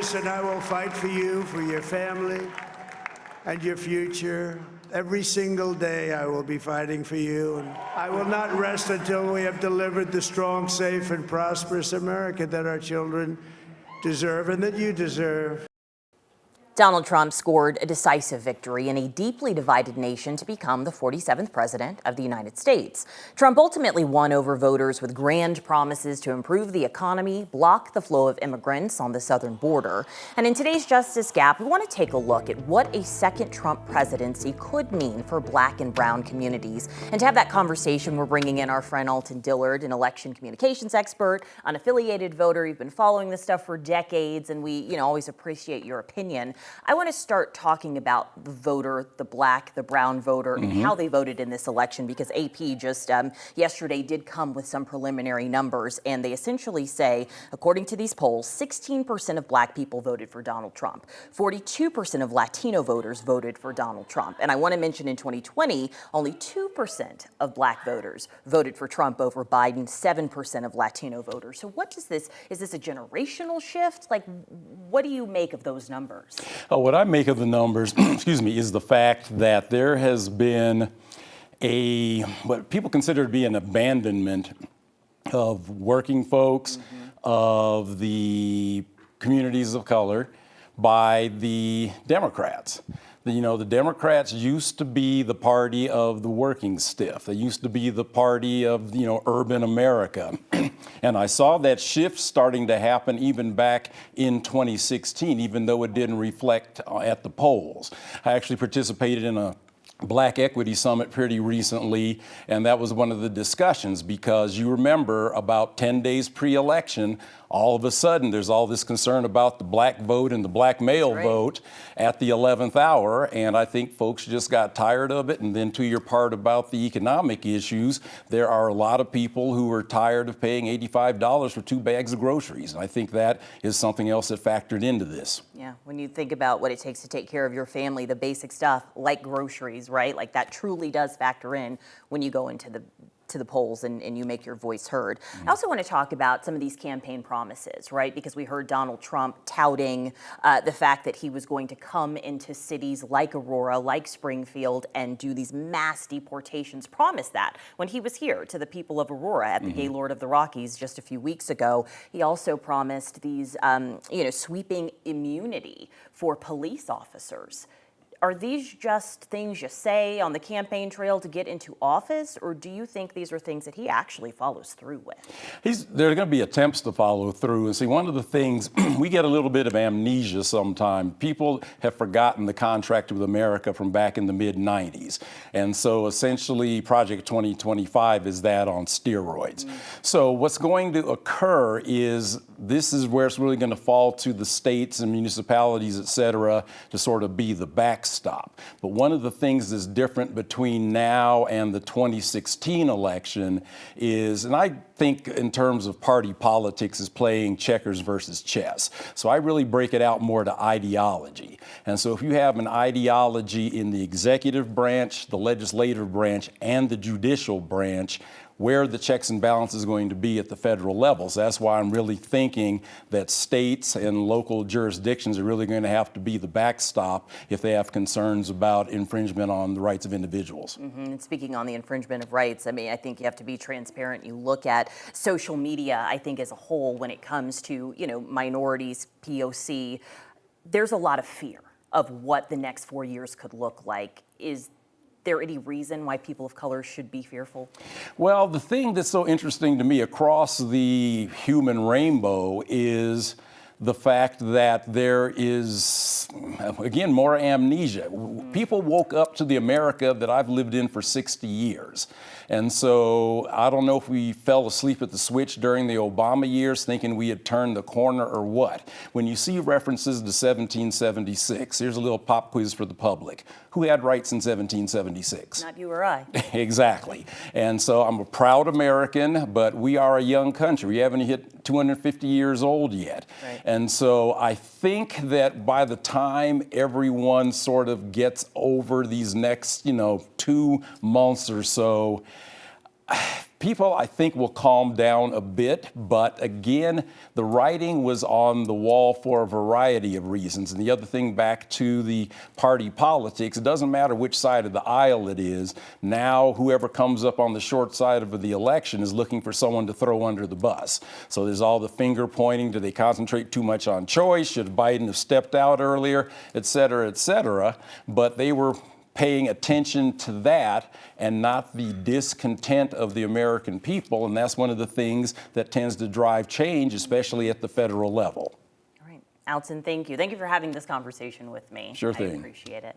citizen, I will fight for you, for your family, and your future. Every single day I will be fighting for you, and I will not rest until we have delivered the strong, safe, and prosperous America that our children deserve and that you deserve. Donald Trump scored a decisive victory in a deeply divided nation to become the 47th president of the United States. Trump ultimately won over voters with grand promises to improve the economy, block the flow of immigrants on the southern border. And in today's Justice Gap, we want to take a look at what a second Trump presidency could mean for Black and brown communities. And to have that conversation, we're bringing in our friend Alton Dillard, an election communications expert, unaffiliated voter. You've been following this stuff for decades, and we always appreciate your opinion. I want to start talking about the voter, the Black, the brown voter, and how they voted in this election, because AP just yesterday did come with some preliminary numbers, and they essentially say, according to these polls, 16% of Black people voted for Donald Trump. 42% of Latino voters voted for Donald Trump. And I want to mention in 2020, only 2% of Black voters voted for Trump over Biden, 7% of Latino voters. So what does this, is this a generational shift? Like, what do you make of those numbers? What I make of the numbers, excuse me, is the fact that there has been what people consider to be an abandonment of working folks, of the communities of color by the Democrats. The Democrats used to be the party of the working stiff. They used to be the party of, urban America. And I saw that shift starting to happen even back in 2016, even though it didn't reflect at the polls. I actually participated in a Black Equity Summit pretty recently, and that was one of the discussions, because you remember about 10 days pre-election, all of a sudden there's all this concern about the Black vote and the Black male vote at the 11th hour, and I think folks just got tired of it. And then to your part about the economic issues, there are a lot of people who are tired of paying $85 for 2 bags of groceries, and I think that is something else that factored into this. Yeah, when you think about what it takes to take care of your family, the basic stuff like groceries, right? Like that truly does factor in when you go into the polls and you make your voice heard. I also want to talk about some of these campaign promises, right? Because we heard Donald Trump touting the fact that he was going to come into cities like Aurora, like Springfield, and do these mass deportations, promise that when he was here to the people of Aurora at the Gaylord of the Rockies just a few weeks ago. He also promised these, sweeping immunity for police officers. Are these just things you say on the campaign trail to get into office, or do you think these are things that he actually follows through with? There are going to be attempts to follow through. And see, one of the things, we get a little bit of amnesia sometimes. People have forgotten the contract with America from back in the mid-90s. And so essentially Project 2025 is that on steroids. So what's going to occur is this is where it's really going to fall to the states and municipalities, et cetera, to sort of be the backstop. But one of the things that's different between now and the 2016 election is, and I think in terms of party politics, is playing checkers versus chess. So I really break it out more to ideology. And so if you have an ideology in the executive branch, the legislative branch, and the judicial branch, where the checks and balances is going to be at the federal level. So that's why I'm really thinking that states and local jurisdictions are really going to have to be the backstop if they have concerns about infringement on the rights of individuals. And speaking on the infringement of rights, I mean, I think you have to be transparent. You look at social media, I think as a whole, when it comes to, minorities, POC, there's a lot of fear of what the next 4 years could look like. Is there any reason why people of color should be fearful? Well, the thing that's so interesting to me across the human rainbow is the fact that there is, again, more amnesia. People woke up to the America that I've lived in for 60 years. And so I don't know if we fell asleep at the switch during the Obama years thinking we had turned the corner or what. When you see references to 1776, here's a little pop quiz for the public. Who had rights in 1776? Not you or I. Exactly. And so I'm a proud American, but we are a young country. We haven't hit 250 years old yet. Right. And so I think that by the time everyone sort of gets over these next, 2 months or so, people, I think, will calm down a bit, but again, the writing was on the wall for a variety of reasons. And the other thing, back to the party politics, it doesn't matter which side of the aisle it is. Now, whoever comes up on the short side of the election is looking for someone to throw under the bus. So there's all the finger pointing. Do they concentrate too much on choice? Should Biden have stepped out earlier, et cetera, et cetera? But they were paying attention to that and not the discontent of the American people. And that's one of the things that tends to drive change, especially at the federal level. All right. Alton, thank you. Thank you for having this conversation with me. Sure thing. I appreciate it.